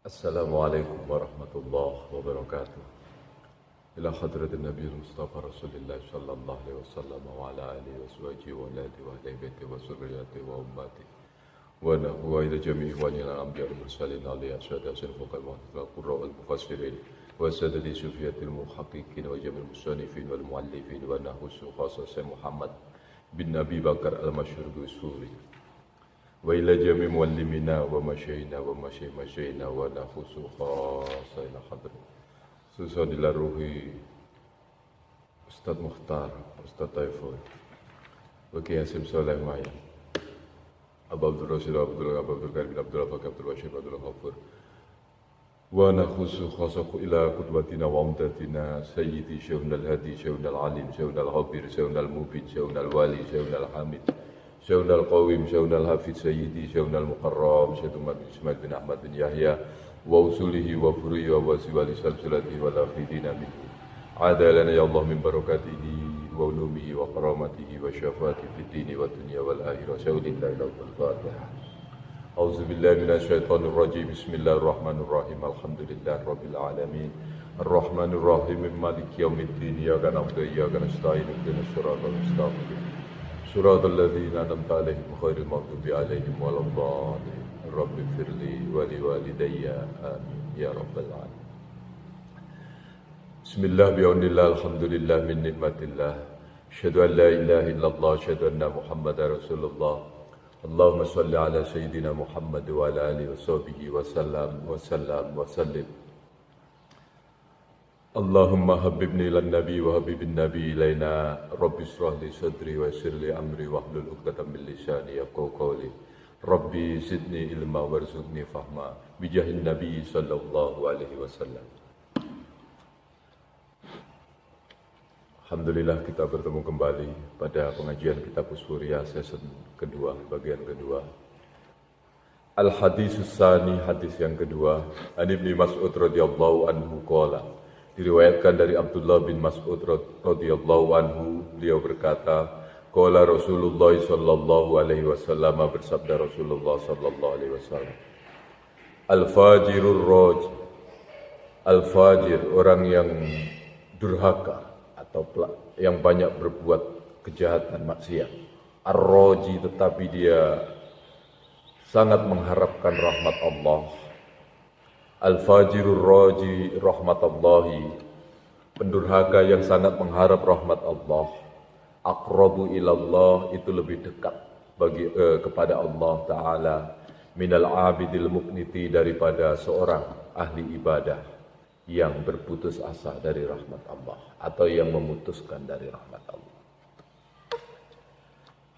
Assalamualaikum warahmatullahi wabarakatuh. Ila hadratin Nabi Mustafa Rasulullah sallallahu alaihi wasallam wa ala alihi wa sahbihi wa ala alihi wa ahlihi wa surriyati wa ummati wa nahwa ila jami'i walil anbiya wal mursalin alaihi asyhadu an fuqal wa qurra wal mufassirin wa sadadi sufiyatil muhaqqiqin wa jamil musannifin wal muallifin wa nahusu khasasa Muhammad bin Nabi Bakar al-Masyhur Busuri wa ila jami muallimina wa masyayina wa masyayina wa nafusu khasayna hadr susadilah ruhi Ustaz Mukhtar, Ustaz Taiful wa Kiai Hasim Soleh Maya Abu Abdul Rasul, Abdul Karim, Abdul Fakir, Abdul Bashir, Abdul Ghafur wa nafusu khasaku ila kudwatina wa umdatina Sayyidi Syaunal Hadi, Syaunal Alim, Syaunal Khabir, Syaunal Mubin, Syaunal Wali, Syaunal Hamid Syaunal Qawim, Syaunal Hafidh Sayyidi, Syaunal Mukarram, Syed Umar bin Ismail bin Ahmad bin Yahya wa usulihi wa furu'i wa wasiwali salsulatihi wa lafidina minhu adalana ya Allah min barakatihi wa ulumihi wa karamatihi wa syafati fid dini wa dunya wal akhirah syaulillahi al-Fatihah. A'udzu billahi minasyaitonir rajim. Bismillahirrahmanirrahim. Alhamdulillahi rabbil alamin. Arrahmanir rahim. Maliki yaumiddin. Iyyaka na'budu wa iyyaka nasta'in. Ihdinas siratal mustaqim. Suratul ladzina an'amta 'alaihim ghairil maghdubi 'alaihim waladdallin. Rabbi firli wa liwalidayya amin ya rabbal alamin. Bismillah bi'aunillah alhamdulillah min nikmatillah. Asyhadu an la ilaha illallah, asyhadu anna Muhammadar Rasulullah. Allahumma shalli ala sayyidina Muhammad wa ala alihi wa sahbihi wa sallim. Allahumma habibni ilan nabi wa habibin nabi ilaina Rabbi israh li sadri wa yassir li amri wa hlul 'uqdatam min lisani yafqahu qawli Rabbi zidni ilma warzuqni fahma bijahin nabi sallallahu alaihi wasallam. Alhamdulillah kita bertemu kembali pada pengajian kitab Usfuriyah season kedua, bagian kedua. Al-Hadisus Tsani, hadis yang kedua. An Ibnu Mas'ud radhiyallahu anhu qala, diriwayatkan dari Abdullah bin Mas'ud radhiyallahu anhu, beliau berkata, qala Rasulullah sallallahu alaihi wasallam, bersabda Rasulullah sallallahu alaihi wasallam, al-fajirur raj, al-fajir, orang yang durhaka atau yang banyak berbuat kejahatan maksiat, ar-raji, tetapi dia sangat mengharapkan rahmat Allah. Al-fajirur raji rahmatallahi, pendurhaka yang sangat mengharap rahmat Allah. Aqrabu ilallah, itu lebih dekat kepada Allah Ta'ala minal abidil muqniti, daripada seorang ahli ibadah yang berputus asa dari rahmat Allah atau yang memutuskan dari rahmat Allah.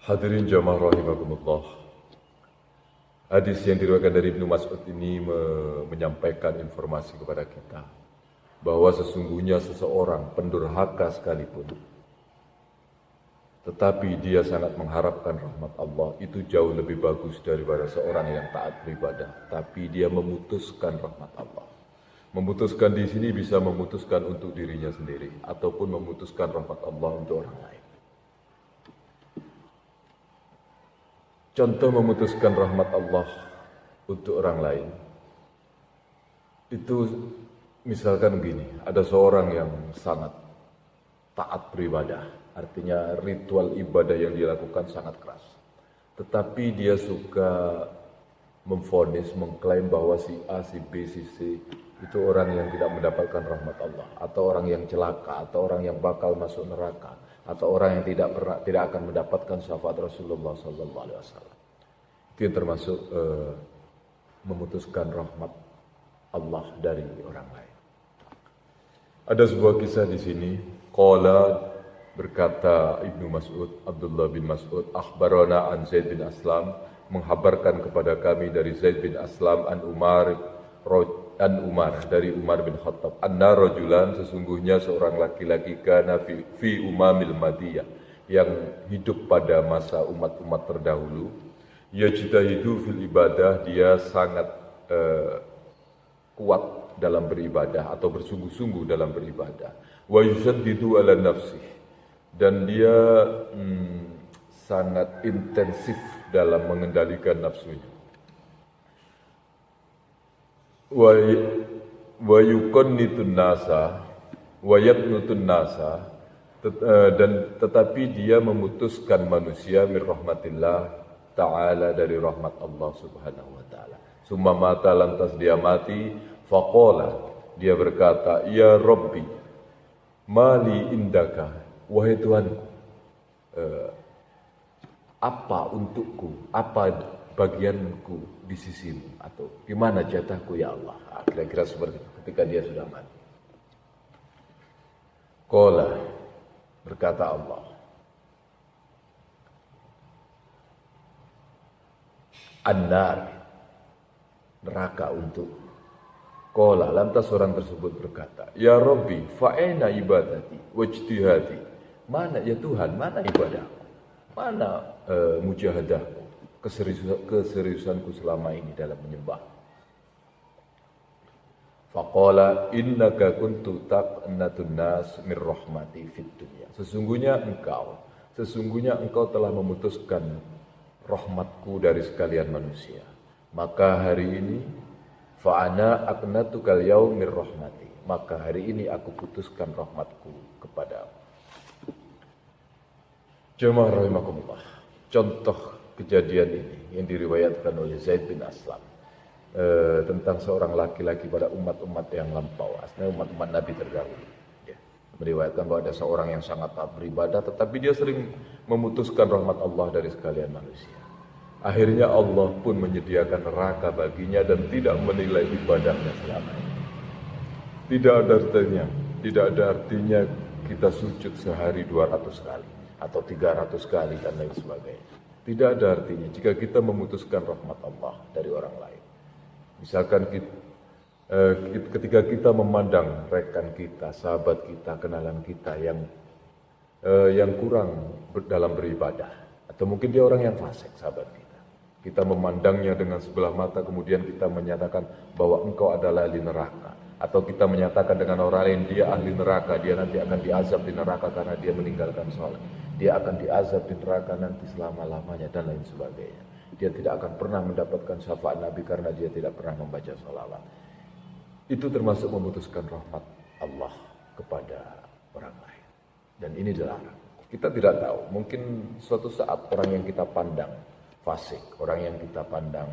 Hadirin jamaah rahimakumullah, hadis yang diriwayatkan dari Ibnu Mas'ud ini menyampaikan informasi kepada kita bahwa sesungguhnya seseorang pendurhaka sekalipun, tetapi dia sangat mengharapkan rahmat Allah, itu jauh lebih bagus daripada seorang yang taat beribadah tapi dia memutuskan rahmat Allah. Memutuskan di sini bisa memutuskan untuk dirinya sendiri ataupun memutuskan rahmat Allah untuk orang lain. Contoh memutuskan rahmat Allah untuk orang lain itu misalkan begini, ada seorang yang sangat taat beribadah, artinya ritual ibadah yang dilakukan sangat keras, tetapi dia suka memvonis, mengklaim bahwa si A, si B, si C itu orang yang tidak mendapatkan rahmat Allah, atau orang yang celaka, atau orang yang bakal masuk neraka, atau orang yang tidak akan mendapatkan syafaat Rasulullah sallallahu alaihi wasallam. Itu yang termasuk memutuskan rahmat Allah dari orang lain. Ada sebuah kisah di sini. Qala, berkata Ibnu Mas'ud, Abdullah bin Mas'ud, akhbarana an Zaid bin Aslam, menghabarkan kepada kami dari Zaid bin Aslam an Umar dari Umar bin Khattab, anna rajulan, sesungguhnya seorang laki-laki, kana fi umamil madiyah, yang hidup pada masa umat-umat terdahulu, yajtahidu fil ibadah, dia sangat kuat dalam beribadah atau bersungguh-sungguh dalam beribadah, wa yusaddidu ala nafsi, dan dia sangat intensif dalam mengendalikan nafsunya. wa wa yuqannitun nasa wa yatnutun nasa, dan tetapi dia memutuskan manusia min rahmatillah ta'ala, dari rahmat Allah subhanahu wa ta'ala. Summa mata, lantas dia mati. Faqala, dia berkata, ya Rabbi, mali indaka, wahai Tuhanku, apa untukku, apa bagianku di sisimu, atau gimana jatahku ya Allah. Kira-kira seperti itu ketika dia sudah mati. Qala, berkata Allah, an-nar, neraka untukku. Qala, lantas orang tersebut berkata, ya Rabbi, fa'aina ibadati wajtihadi. Mana ya Tuhan, mana ibadahku, mana mujahadahku, keseriusanku selama ini dalam menyembah. Faqala innaka kuntu taqnatun nas min rahmati fid dunya. Sesungguhnya engkau telah memutuskan rahmatku dari sekalian manusia. Maka hari ini fa'ana aqnatukal yaum min rahmati. Maka hari ini aku putuskan rahmatku kepadamu. Jemaah rahimakumullah. Contoh kejadian ini yang diriwayatkan oleh Zaid bin Aslam tentang seorang laki-laki pada umat-umat yang lampau, aslinya umat-umat Nabi terdahulu. Ya. Meriwayatkan bahwa ada seorang yang sangat taat beribadah, tetapi dia sering memutuskan rahmat Allah dari sekalian manusia. Akhirnya Allah pun menyediakan neraka baginya dan tidak menilai ibadahnya selama ini. Tidak ada artinya kita sujud sehari 200 kali atau 300 kali dan lain sebagainya. Tidak ada artinya jika kita memutuskan rahmat Allah dari orang lain. Misalkan ketika kita memandang rekan kita, sahabat kita, kenalan kita yang kurang dalam beribadah, atau mungkin dia orang yang fasik, sahabat kita. Kita memandangnya dengan sebelah mata, kemudian kita menyatakan bahwa engkau adalah ahli neraka. Atau kita menyatakan dengan orang lain, dia ahli neraka, dia nanti akan diazab di neraka karena dia meninggalkan sholat. Dia akan diazab di neraka nanti selama-lamanya dan lain sebagainya. Dia tidak akan pernah mendapatkan syafaat Nabi karena dia tidak pernah membaca sholawat. Itu termasuk memutuskan rahmat Allah kepada orang lain. Dan ini dilarang. Kita tidak tahu, mungkin suatu saat orang yang kita pandang fasik, orang yang kita pandang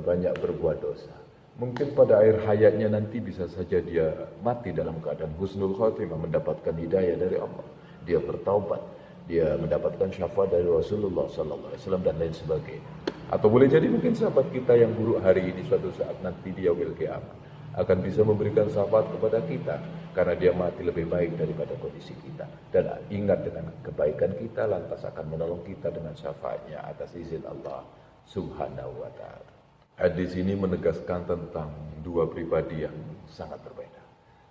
banyak berbuat dosa, mungkin pada akhir hayatnya nanti bisa saja dia mati dalam keadaan husnul khotimah, mendapatkan hidayah dari Allah. Dia bertaubat, dia mendapatkan syafaat dari Rasulullah SAW dan lain sebagainya. Atau boleh jadi mungkin sahabat kita yang buruk hari ini suatu saat nanti di yaumil qiyamah akan bisa memberikan syafaat kepada kita karena dia mati lebih baik daripada kondisi kita. Dan ingat, dengan kebaikan kita lantas akan menolong kita dengan syafaatnya atas izin Allah Subhanahu wa ta'ala. Hadis ini menegaskan tentang dua pribadi yang sangat berbeda.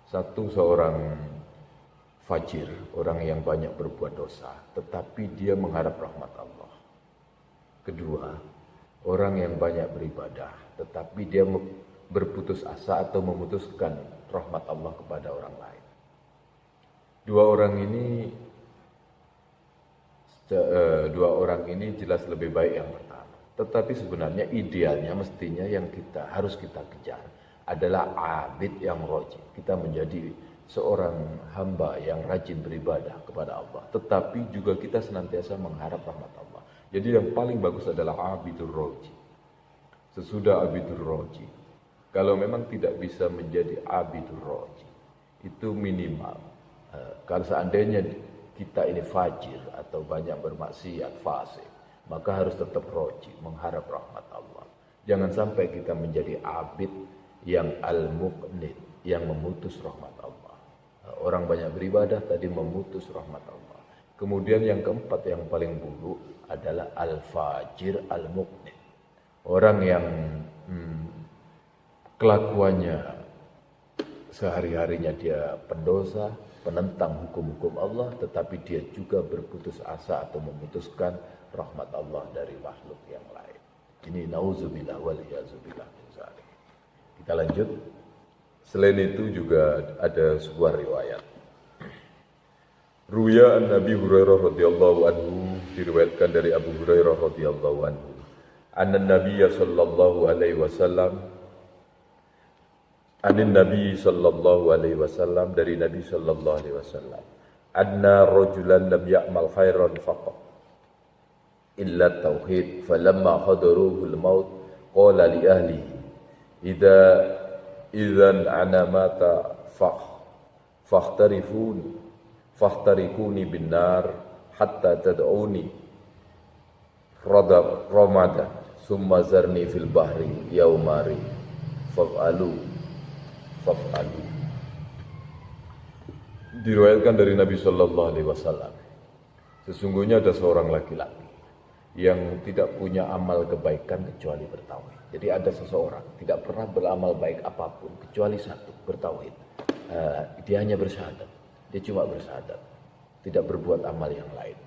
Satu, seorang fajir, orang yang banyak berbuat dosa, tetapi dia mengharap rahmat Allah. Kedua, orang yang banyak beribadah, tetapi dia berputus asa atau memutuskan rahmat Allah kepada orang lain. Dua orang ini jelas lebih baik yang pertama. Tetapi sebenarnya idealnya mestinya yang harus kita kejar adalah abid yang rajin. Kita menjadi seorang hamba yang rajin beribadah kepada Allah, tetapi juga kita senantiasa mengharap rahmat Allah. Jadi yang paling bagus adalah abidur roji. Sesudah abidur roji, kalau memang tidak bisa menjadi abidur roji, itu minimal. Kalau seandainya kita ini fajir atau banyak bermaksiat, fasik, maka harus tetap roji, mengharap rahmat Allah. Jangan sampai kita menjadi abid yang al-muqnit, yang memutus rahmat Allah. Orang banyak beribadah tadi memutus rahmat Allah. Kemudian yang keempat, yang paling buruk adalah al-fajir al-muqnit. Orang yang kelakuannya sehari-harinya dia pendosa, penentang hukum-hukum Allah, tetapi dia juga berputus asa atau memutuskan rahmat Allah dari makhluk yang lain. Ini nauzubillah waliyazubillah min dzalik. Kita lanjut. Selain itu juga ada sebuah riwayat. Ruya an Nabi Hurairah radhiyallahu anhu, diriwayatkan dari Abu Hurairah radhiyallahu anhu. Anna Nabiy sallallahu alaihi wasallam Anin Nabi sallallahu alaihi wasallam, dari Nabi sallallahu alaihi wasallam, anna rajulan lam ya'mal khairan faqat illa tauhid, falamma hadaruhu al-maut qala li ahlihi idzan ana mata fahtarifuni bin nar hatta tad'uni ramadan summa zarni fil bahri yaumari faf'alu. Diriwayatkan dari Nabi Shallallahu Alaihi Wasallam, sesungguhnya ada seorang laki-laki yang tidak punya amal kebaikan kecuali bertauhid. Jadi ada seseorang tidak pernah beramal baik apapun kecuali satu, bertauhid. Dia hanya bersyahadat, dia cuma bersyahadat, tidak berbuat amal yang lain.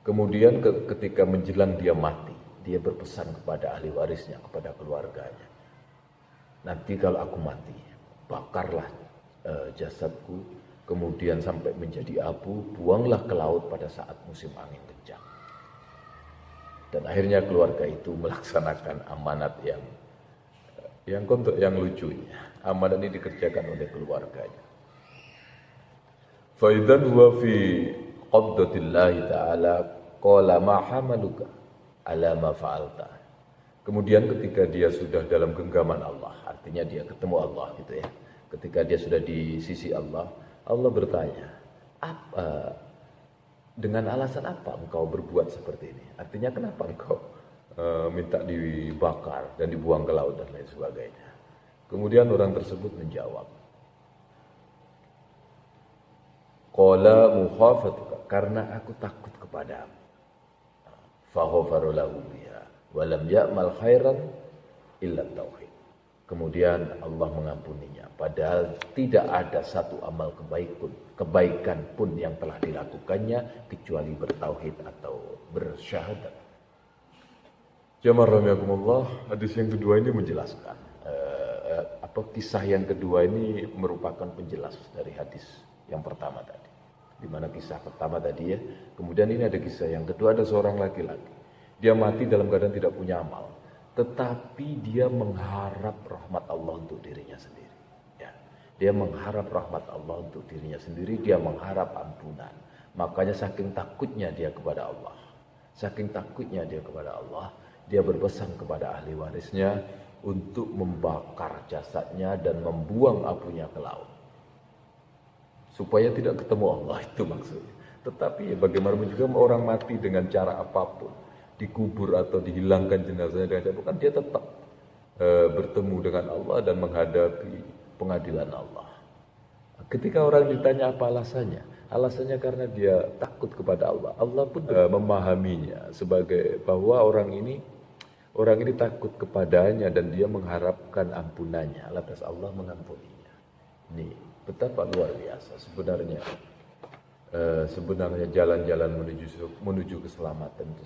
Kemudian ketika menjelang dia mati, dia berpesan kepada ahli warisnya, kepada keluarganya, nanti kalau aku mati, bakarlah jasadku, kemudian sampai menjadi abu, buanglah ke laut pada saat musim angin kencang. Dan akhirnya keluarga itu melaksanakan amanat yang lucunya. Amanat ini dikerjakan oleh keluarganya. Fa idzan huwa fi qabdatillahi ta'ala qala ma hamaluka ala ma fa'alta. Kemudian ketika dia sudah dalam genggaman Allah, artinya dia ketemu Allah gitu ya. Ketika dia sudah di sisi Allah, Allah bertanya, dengan alasan apa engkau berbuat seperti ini? Artinya kenapa engkau minta dibakar dan dibuang ke laut dan lain sebagainya. Kemudian orang tersebut menjawab, qala mukhafatuka, karena aku takut kepadamu. Fa ghafara lahu biha wa lam ya'mal khairan illa tauhid. Kemudian Allah mengampuninya, padahal tidak ada satu amal kebaikan pun yang telah dilakukannya kecuali bertauhid atau bersyahadat. Jamaah rahimakumullah, hadis yang kedua ini menjelaskan kisah yang kedua ini merupakan penjelas dari hadis yang pertama tadi. Di mana kisah pertama tadi ya, kemudian ini ada kisah yang kedua, ada seorang laki-laki. Dia mati dalam keadaan tidak punya amal, tetapi dia mengharap rahmat Allah untuk dirinya sendiri. Ya, dia mengharap rahmat Allah untuk dirinya sendiri, dia mengharap ampunan. Makanya saking takutnya dia kepada Allah, dia berpesan kepada ahli warisnya untuk membakar jasadnya dan membuang abunya ke laut, supaya tidak ketemu Allah, itu maksudnya. Tetapi bagaimana juga orang mati dengan cara apapun, dikubur atau dihilangkan jenazahnya dengan cara, bukan, dia tetap bertemu dengan Allah dan menghadapi pengadilan Allah. Ketika orang ditanya apa alasannya, karena dia takut kepada Allah. Allah pun memahaminya sebagai bahwa orang ini takut kepadanya dan dia mengharapkan ampunannya, lantas Allah mengampuninya. Ini betapa luar biasa sebenarnya jalan-jalan menuju keselamatan itu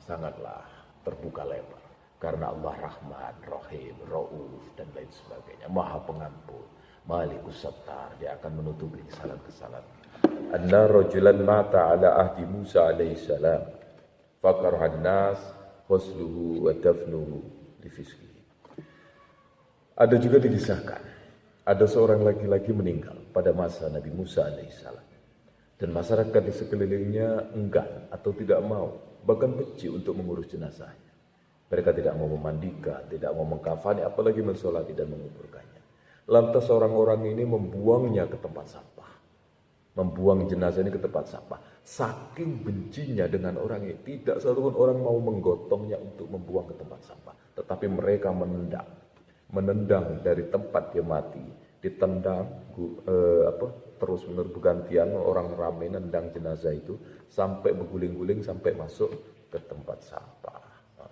sangatlah terbuka lebar, karena Allah Rahman, Rahim, Rauf dan lain sebagainya, Maha Pengampun, Malikus Sattar, dia akan menutupi kesalahan-kesalahan. Anna rajulan mata ala ahdi Musa alaihi salam fakarahan nas wasluhu wa dafnuhu li fiskihi. Ada juga dikisahkan, ada seorang laki-laki meninggal pada masa Nabi Musa alaihissalam, dan masyarakat di sekelilingnya enggan atau tidak mau, bahkan benci untuk mengurus jenazahnya. Mereka tidak mau memandikan, tidak mau mengkafani, apalagi mensolati dan menguburkannya. Lantas orang-orang ini membuangnya ke tempat sampah, membuang jenazah ini ke tempat sampah. Saking bencinya dengan orang ini, tidak satupun orang mau menggotongnya untuk membuang ke tempat sampah, tetapi mereka menendang dari tempat dia mati, ditendang terus menerus bergantian, orang ramai nendang jenazah itu sampai berguling-guling sampai masuk ke tempat sampah.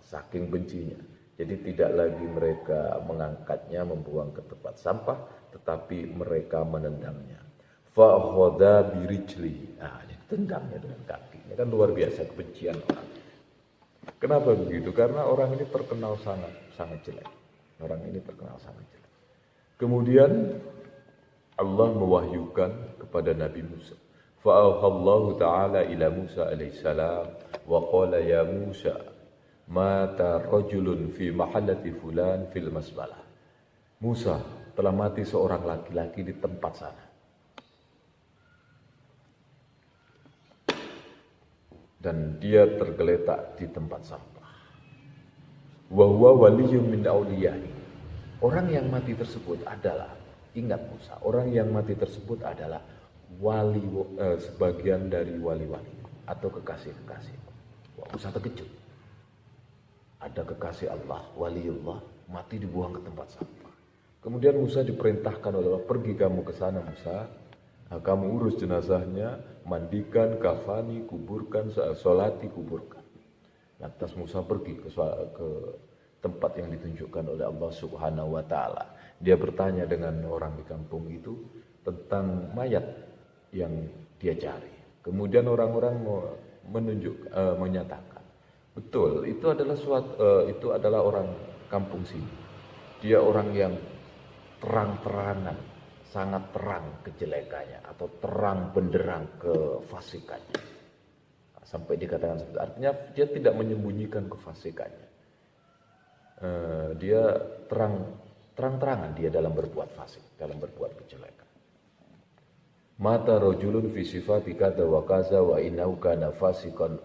Saking bencinya, jadi tidak lagi mereka mengangkatnya membuang ke tempat sampah, tetapi mereka menendangnya. Fa khoda birijli, tendangnya dengan kaki. Ini kan luar biasa kebencian orang. Kenapa begitu? Karena orang ini terkenal sangat jelek. Kemudian Allah mewahyukan kepada Nabi Musa. Fa'auhallahu ta'ala ila Musa alaihissalam wa qala ya Musa mata rajulun fi mahallati fulan fil masbalah. Musa, telah mati seorang laki-laki di tempat sana. Dan dia tergeletak di tempat sampah. Wa huwa waliyyun min awliyahi. Orang yang mati tersebut adalah, ingat Musa, orang yang mati tersebut adalah sebagian dari wali-wali atau kekasih-kekasih. Wah, Musa terkejut. Ada kekasih Allah, waliullah, mati dibuang ke tempat sampah. Kemudian Musa diperintahkan oleh Allah, pergi kamu ke sana Musa, kamu urus jenazahnya, mandikan, kafani, kuburkan, solati, kuburkan. Lantas Musa pergi ke tempat yang ditunjukkan oleh Allah Subhanahu wa Ta'ala. Dia bertanya dengan orang di kampung itu tentang mayat yang dia cari. Kemudian orang-orang menyatakan, betul, itu adalah orang kampung sini. Dia orang yang terang-terangan, sangat terang kejelekannya atau terang benderang kefasikannya. Sampai dikatakan seperti, artinya dia tidak menyembunyikan kefasikannya. Dia terang-terangan dia dalam berbuat fasik, dalam berbuat kejelekan. Mata rajulun fi sifati kadza wa kaza wa innahu kana fasiqan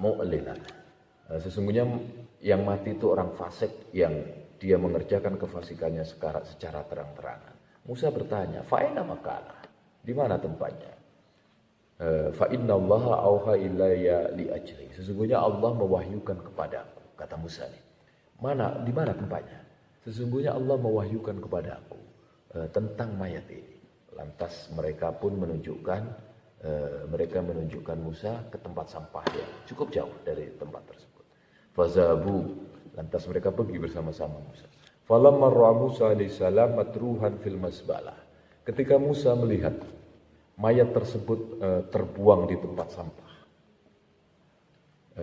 mu'linan. Sesungguhnya yang mati itu orang fasik yang dia mengerjakan kefasikannya secara terang-terangan. Musa bertanya, fa aina makana? Di mana tempatnya? Fa innallaha auha ilayya li ajli. Sesungguhnya Allah mewahyukan kepadaku, kata Musa nih. Di mana tempatnya? Sesungguhnya Allah mewahyukan kepadaku tentang mayat ini. Lantas mereka pun menunjukkan Musa ke tempat sampah yang cukup jauh dari tempat tersebut. Fazabu, lantas mereka pergi bersama-sama Musa. Falamma ra'a Musa alaihissalam matruhan fil masbalah. Ketika Musa melihat mayat tersebut terbuang di tempat sampah,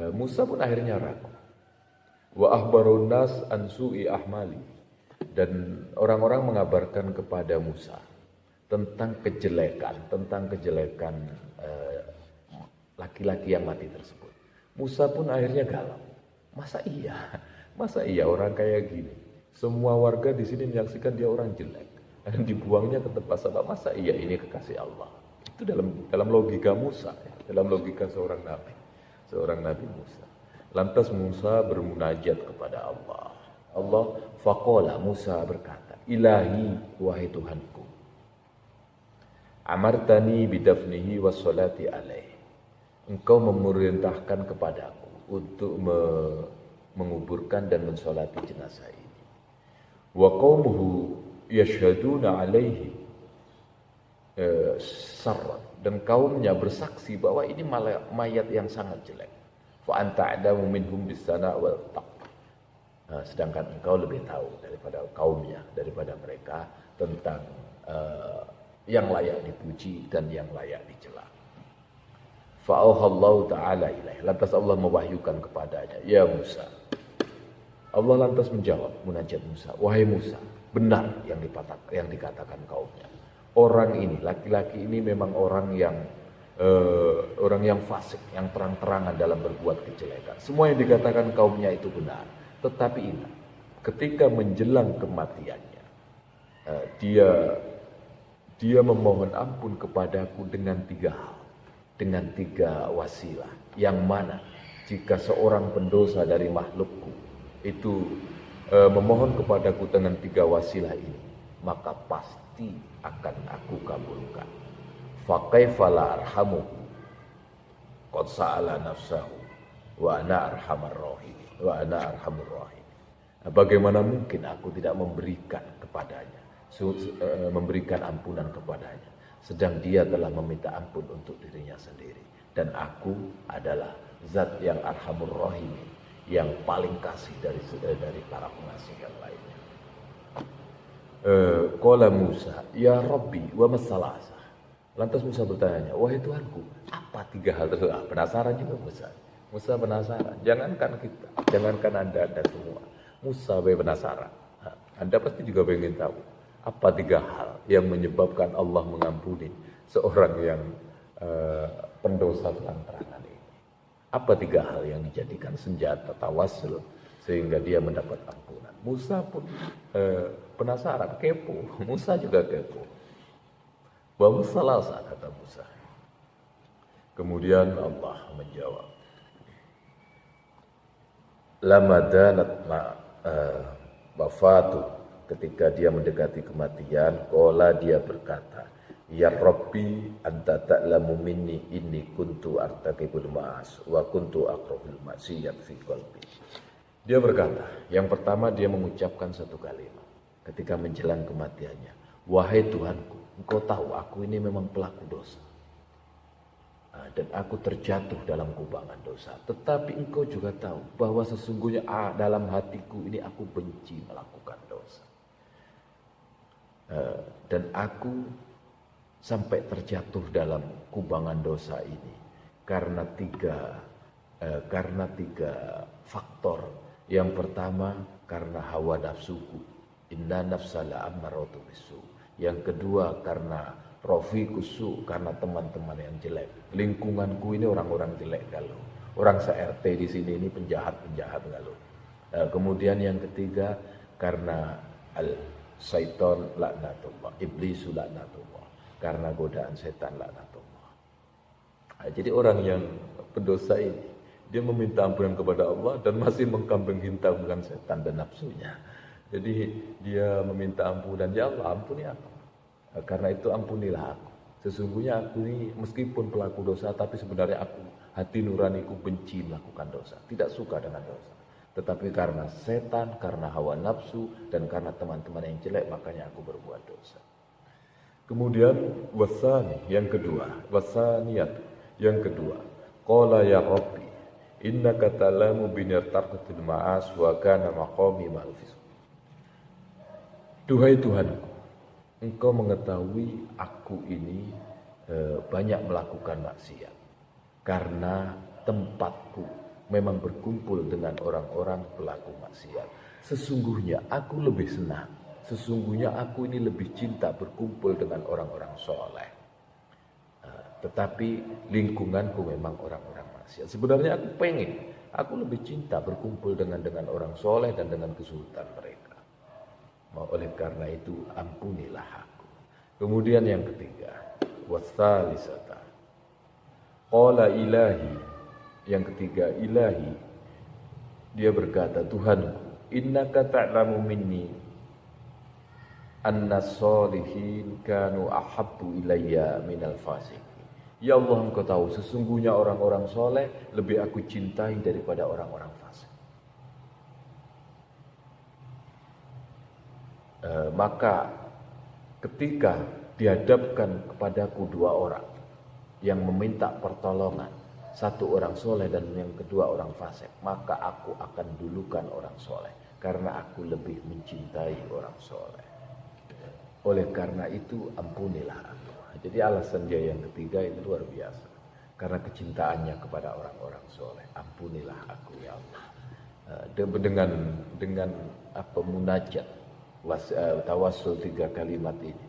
Musa pun akhirnya ragu. Wa akhbarun nas an su'i ahmali, dan orang-orang mengabarkan kepada Musa tentang kejelekan laki-laki yang mati tersebut. Musa pun akhirnya galau. Masa iya orang kayak gini? Semua warga di sini menyaksikan dia orang jelek dan dibuangnya ke tempat sampah. Masa iya ini kekasih Allah? Itu dalam logika Musa, dalam logika seorang nabi Musa. Lantas Musa bermunajat kepada Allah. Faqala, Musa berkata, Ilahi, wahai Tuhanku, amartani bidafnihi wassalati alaih. Engkau memerintahkan kepadaku untuk menguburkan dan mensolati jenazah ini. Wa qaumuhu yashhaduna alaihi sarrat, dan kaumnya bersaksi bahwa ini mayat yang sangat jelek. Fa anta a'lamu minhum bis-sana' wal taqwa. Sedangkan engkau lebih tahu daripada kaumnya, daripada mereka tentang yang layak dipuji dan yang layak dicela. Fa'auhallahu ta'ala ilaih. Lantas Allah mewahyukan kepadanya, ya Musa. Allah lantas menjawab munajat Musa, wahai Musa, benar yang dikatakan kaumnya. Orang ini, laki-laki ini memang orang yang fasik, yang terang-terangan dalam berbuat kejelekan. Semua yang dikatakan kaumnya itu benar. Tetapi ingat, ketika menjelang kematiannya, dia memohon ampun kepadaku dengan 3 hal, dengan 3 wasilah. Yang mana jika seorang pendosa dari makhlukku itu memohon kepadaku dengan 3 wasilah ini, maka pasti akan aku kabulkan. Fa kaifa la arhamu qad sa'ala nafsahu wa ana arhamur rahim. Bagaimana mungkin aku tidak memberikan ampunan kepadanya, sedang dia telah meminta ampun untuk dirinya sendiri, dan aku adalah zat yang arhamur rahim, yang paling kasih dari para pengasih yang lainnya. Qala Musa, ya Rabbi wa masalasa. Lantas Musa bertanya, wahai Tuhanku, apa 3 hal tersebut? Penasaran juga Musa penasaran. Jangankan anda semua, Musa penasaran. Anda pasti juga ingin tahu apa 3 hal yang menyebabkan Allah mengampuni seorang yang pendosa terang-terangan ini. Apa 3 hal yang dijadikan senjata tawassul sehingga dia mendapat ampunan. Musa pun penasaran, kepo. Musa juga kepo. Wa salasa, kata Musa. Kemudian Allah menjawab, lama danat wafatu, ketika dia mendekati kematian, qala, dia berkata, ya Rabbi anta ta'lamu minni inni kuntu artaqibul ma'as wa kuntu akrahul maksiyat fi qalbi. Dia berkata, yang pertama dia mengucapkan satu kalimat ketika menjelang kematiannya, wahai Tuhanku, engkau tahu aku ini memang pelaku dosa. Dan aku terjatuh dalam kubangan dosa. Tetapi engkau juga tahu bahwa sesungguhnya dalam hatiku ini aku benci melakukan dosa. Dan aku sampai terjatuh dalam kubangan dosa ini karena tiga faktor. Yang pertama karena hawa nafsuku, inna nafsala ammaratu bisu. Yang kedua karena rofiqusu, karena teman-teman yang jelek. Lingkunganku ini orang-orang jelek galau. Orang se-RT di sini ini penjahat-penjahat galau. Kemudian yang ketiga karena al-syaiton laknatullah, iblisu laknatullah, karena godaan setan laknatullah. Jadi orang yang pendosa ini, dia meminta ampunan kepada Allah dan masih mengkambing hitamkan setan dan nafsunya. Jadi dia meminta ampunan, ya Allah ampuni aku. Karena itu ampunilah aku. Sesungguhnya aku ini meskipun pelaku dosa, tapi sebenarnya aku, hati nuraniku benci melakukan dosa, tidak suka dengan dosa. Tetapi karena setan, karena hawa nafsu, dan karena teman-teman yang jelek, makanya aku berbuat dosa. Kemudian wasani, yang kedua, wasaniyat, yang kedua, qala ya Rabbi innaka ta'lamu binirtarqatil ma'as wa kana maqami ma'al. Duhai Tuhanku, Engkau mengetahui aku ini banyak melakukan maksiat karena tempatku memang berkumpul dengan orang-orang pelaku maksiat. Sesungguhnya aku lebih senang, sesungguhnya aku ini lebih cinta berkumpul dengan orang-orang soleh. Tetapi lingkunganku memang orang-orang maksiat. Sebenarnya aku lebih cinta berkumpul dengan orang soleh dan dengan kesulitan mereka. Oleh karena itu ampunilah aku. Kemudian yang ketiga, wasalisata, qala ilahi, yang ketiga ilahi, dia berkata, Tuhanku, innaka ta'lamu minni anna sholihin kanu ahabbu ilayya minal fasiqin. Ya Allah, engkau tahu sesungguhnya orang-orang soleh lebih aku cintai daripada orang-orang fasik. Maka ketika dihadapkan kepadaku dua orang yang meminta pertolongan, satu orang soleh dan yang kedua orang fasik, maka aku akan dulukan orang soleh karena aku lebih mencintai orang soleh. Oleh karena itu ampunilah aku. Jadi alasan dia yang ketiga itu luar biasa, karena kecintaannya kepada orang-orang soleh. Ampunilah aku ya Allah. Dengan munajat tawassul 3 kalimat ini,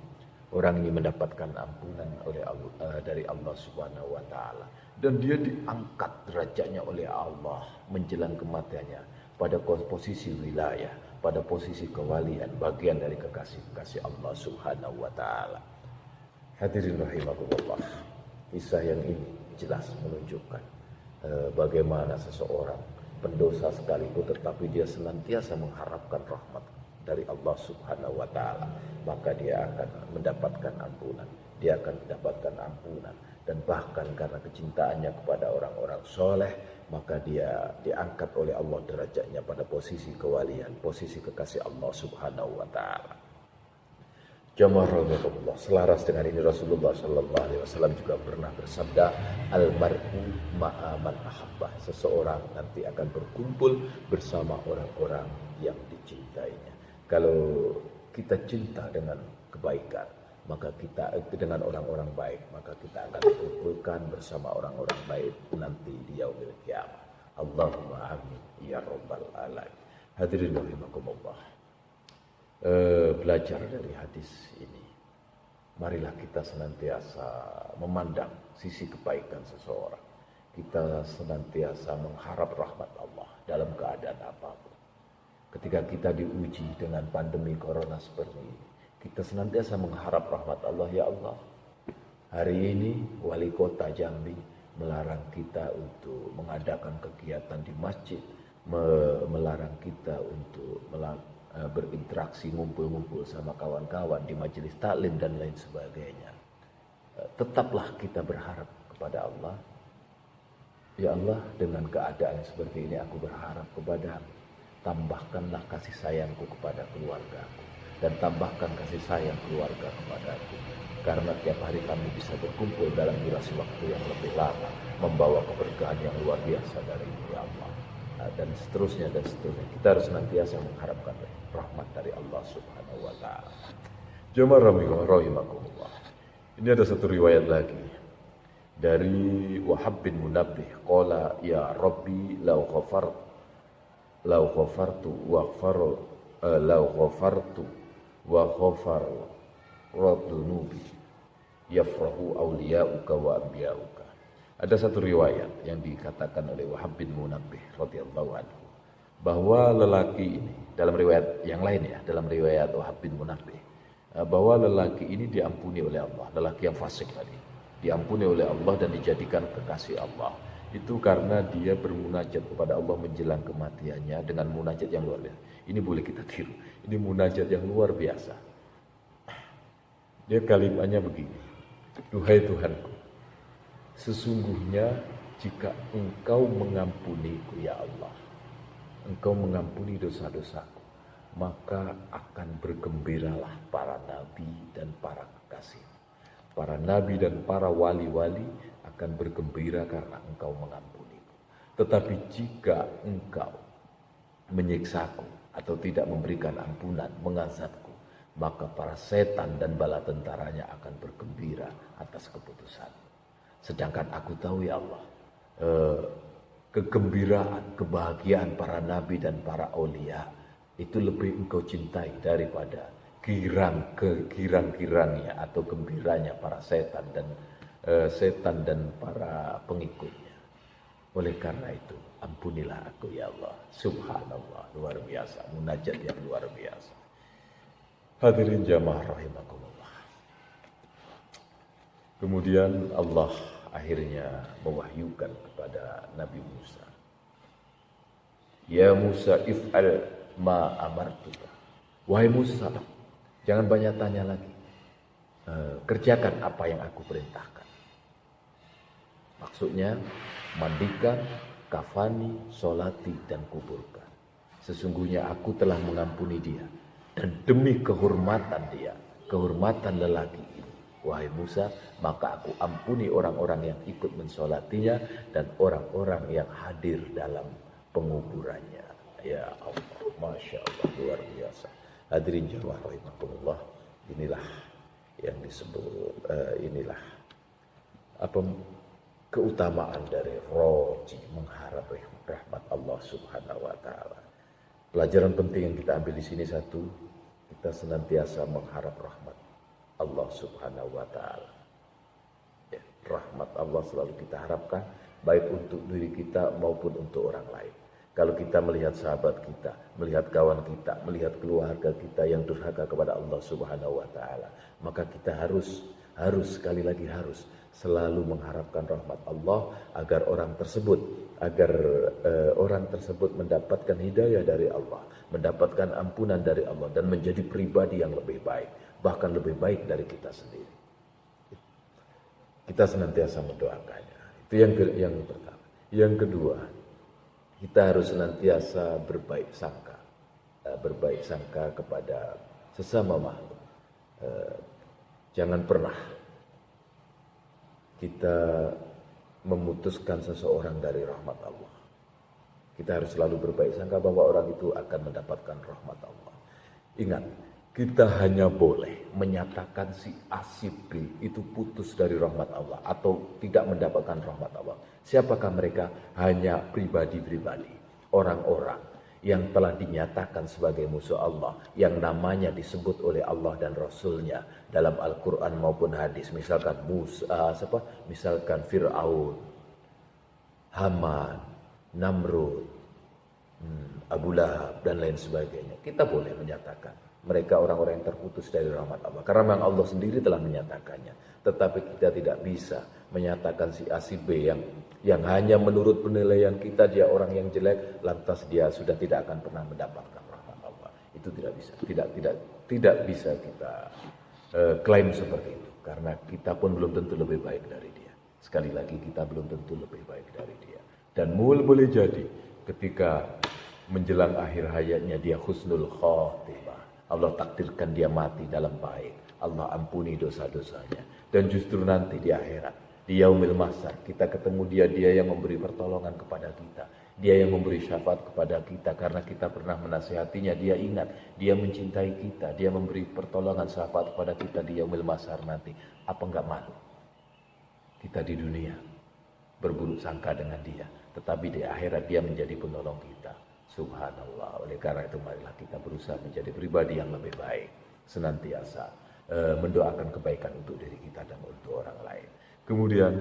orang ini mendapatkan ampunan oleh Allah, dari Allah Subhanahu wa taala, dan dia diangkat derajatnya oleh Allah menjelang kematiannya pada posisi wilayah, pada posisi kewalian, bagian dari kekasih Allah Subhanahu wa taala. Hadirin rahimakumullah, kisah yang ini jelas menunjukkan bagaimana seseorang pendosa sekalipun tetapi dia senantiasa mengharapkan rahmat dari Allah Subhanahu wa taala, maka dia akan mendapatkan ampunan. Dia akan mendapatkan ampunan, dan bahkan karena kecintaannya kepada orang-orang soleh, maka dia diangkat oleh Allah derajatnya pada posisi kewalian, posisi kekasih Allah Subhanahu wa taala. Jamaah rahimakumullah, selaras dengan ini Rasulullah sallallahu alaihi wasallam juga pernah bersabda, almar'u ma'a man ahabbah, seseorang nanti akan berkumpul bersama orang-orang yang dicintainya. Kalau kita cinta dengan kebaikan, maka kita dengan orang-orang baik, maka kita akan dikumpulkan bersama orang-orang baik nanti di yaumil qiyamah. Allahumma amin ya rabbal alamin. Hadirin rahimakumullah. Belajar dari hadis ini, marilah kita senantiasa memandang sisi kebaikan seseorang. Kita senantiasa mengharap rahmat Allah dalam keadaan apapun. ketika kita diuji dengan pandemi corona seperti ini, kita senantiasa mengharap rahmat Allah. Ya Allah, hari ini wali kota Jambi melarang kita untuk mengadakan kegiatan di masjid, melarang kita untuk berinteraksi, ngumpul-ngumpul sama kawan-kawan di majelis taklim dan lain sebagainya. Tetaplah kita berharap kepada Allah. Ya Allah, dengan keadaan seperti ini aku berharap kepada-Mu, tambahkanlah kasih sayangku kepada keluargaku dan tambahkan kasih sayang keluarga kepadaku, karena tiap hari kami bisa berkumpul dalam durasi waktu yang lebih lama, membawa keberkahan yang luar biasa dari-Mu ya Allah. Dan seterusnya dan seterusnya. Kita harus senantiasa mengharapkan rahmat dari Allah Subhanahu wa taala. Jamaah rahimakumullah. Ini ada satu riwayat lagi dari Wahab bin Munabbih, qala ya Rabbi law ghafartu wa ghafar radzunubi yafrahu awliya'uka wa anbiya'uka. Ada satu riwayat yang dikatakan oleh Wahab bin Munabbih radhiyallahu anhu, bahwa lelaki ini, dalam riwayat yang lain ya, dalam riwayat Wahab bin Munabbih, bahwa lelaki ini diampuni oleh Allah, lelaki yang fasik tadi, diampuni oleh Allah dan dijadikan kekasih Allah. Itu karena dia bermunajat kepada Allah menjelang kematiannya dengan munajat yang luar biasa. Ini boleh kita tiru. Ini munajat yang luar biasa. Dia kalimatnya begini. Duhai Tuhanku, sesungguhnya jika Engkau mengampuniku ya Allah, Engkau mengampuni dosa-dosaku, maka akan bergembiralah para nabi dan para kekasih. Para nabi dan para wali-wali akan bergembira karena Engkau mengampuniku. Tetapi jika Engkau menyiksaku atau tidak memberikan ampunan, mengazabku, maka para setan dan bala tentaranya akan bergembira atas keputusan. Sedangkan aku tahu ya Allah, kegembiraan, kebahagiaan para nabi dan para aulia itu lebih Engkau cintai daripada girang-girangnya atau gembiranya para setan dan para pengikutnya. Oleh karena itu, ampunilah aku ya Allah. Subhanallah, luar biasa, munajat yang luar biasa. Hadirin jamaah rahimakumullah. Kemudian Allah akhirnya mewahyukan kepada Nabi Musa, ya Musa if'al ma amartuka. Wahai Musa, jangan banyak tanya lagi. Kerjakan apa yang aku perintahkan. Maksudnya, mandikan, kafani, solati, dan kuburkan. Sesungguhnya aku telah mengampuni dia. Dan demi kehormatan dia, kehormatan lelaki ini, wahai Musa, maka aku ampuni orang-orang yang ikut mensolatinya dan orang-orang yang hadir dalam penguburannya. Ya Allah, Masya Allah, luar biasa. Hadirin jamaah rahimakumullah, inilah yang disebut, keutamaan dari roji, mengharap rahmat Allah Subhanahu wa taala. Pelajaran penting yang kita ambil di sini satu, kita senantiasa mengharap rahmat Allah Subhanahu wa taala. Ya, rahmat Allah selalu kita harapkan, baik untuk diri kita maupun untuk orang lain. Kalau kita melihat sahabat kita, melihat kawan kita, melihat keluarga kita yang durhaka kepada Allah Subhanahu wa taala, maka kita harus sekali lagi harus selalu mengharapkan rahmat Allah agar orang tersebut mendapatkan hidayah dari Allah, mendapatkan ampunan dari Allah dan menjadi pribadi yang lebih baik, bahkan lebih baik dari kita sendiri. Kita senantiasa mendoakannya. Itu yang pertama. Yang kedua, kita harus senantiasa berbaik sangka kepada sesama makhluk. Jangan pernah kita memutuskan seseorang dari rahmat Allah. Kita harus selalu berbaik sangka bahwa orang itu akan mendapatkan rahmat Allah. Ingat, kita hanya boleh menyatakan si A, si B itu putus dari rahmat Allah atau tidak mendapatkan rahmat Allah. Siapakah mereka? Hanya pribadi-pribadi, orang-orang yang telah dinyatakan sebagai musuh Allah, yang namanya disebut oleh Allah dan Rasulnya dalam Al-Quran maupun hadis. Misalkan misalkan Fir'aun, Haman, Namrud, Abu Lahab dan lain sebagainya. Kita boleh menyatakan mereka orang-orang yang terputus dari rahmat Allah. Karena memang Allah sendiri telah menyatakannya. Tetapi kita tidak bisa menyatakan si A si B yang hanya menurut penilaian kita dia orang yang jelek, lantas dia sudah tidak akan pernah mendapatkan rahmat Allah. Itu tidak bisa. Tidak bisa kita klaim seperti itu. Karena kita pun belum tentu lebih baik dari dia. Sekali lagi kita belum tentu lebih baik dari dia. Dan boleh jadi ketika menjelang akhir hayatnya dia husnul khotimah. Allah takdirkan dia mati dalam baik. Allah ampuni dosa-dosanya. Dan justru nanti di akhirat, di yaumil mahsyar, kita ketemu dia yang memberi pertolongan kepada kita. Dia yang memberi syafaat kepada kita karena kita pernah menasihatinya. Dia ingat, dia mencintai kita. Dia memberi pertolongan syafaat kepada kita di yaumil mahsyar nanti. Apa enggak malu? Kita di dunia berburuk sangka dengan dia. Tetapi di akhirat dia menjadi penolong kita. Subhanallah. Oleh karena itu marilah kita berusaha menjadi pribadi yang lebih baik. Senantiasa mendoakan kebaikan untuk diri kita dan untuk orang lain. Kemudian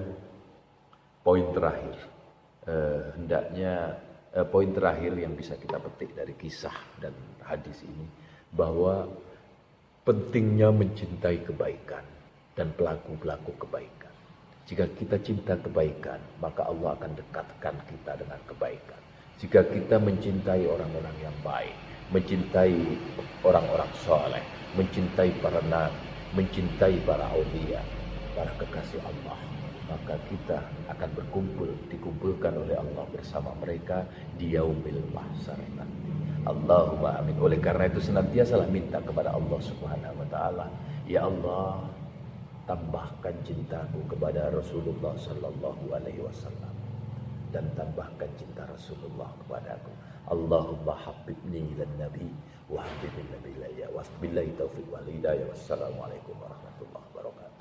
poin terakhir. Poin terakhir yang bisa kita petik dari kisah dan hadis ini. Bahwa pentingnya mencintai kebaikan dan pelaku-pelaku kebaikan. Jika kita cinta kebaikan, maka Allah akan dekatkan kita dengan kebaikan. Jika kita mencintai orang-orang yang baik, mencintai orang-orang soleh, mencintai para nabi, mencintai para aulia, para kekasih Allah, maka kita akan dikumpulkan oleh Allah bersama mereka di yaumil mahsyar nanti. Allahumma amin. Oleh karena itu senantiasa minta kepada Allah Subhanahu wa taala, ya Allah, tambahkan cintaku kepada Rasulullah sallallahu alaihi wasallam dan tambahkan cinta Rasulullah kepadaku. Allahumma habibni ilan nabi wa habibin nabi ilayya. Wabillahi taufiq wal hidayah. Wassalamualaikum warahmatullahi wabarakatuh.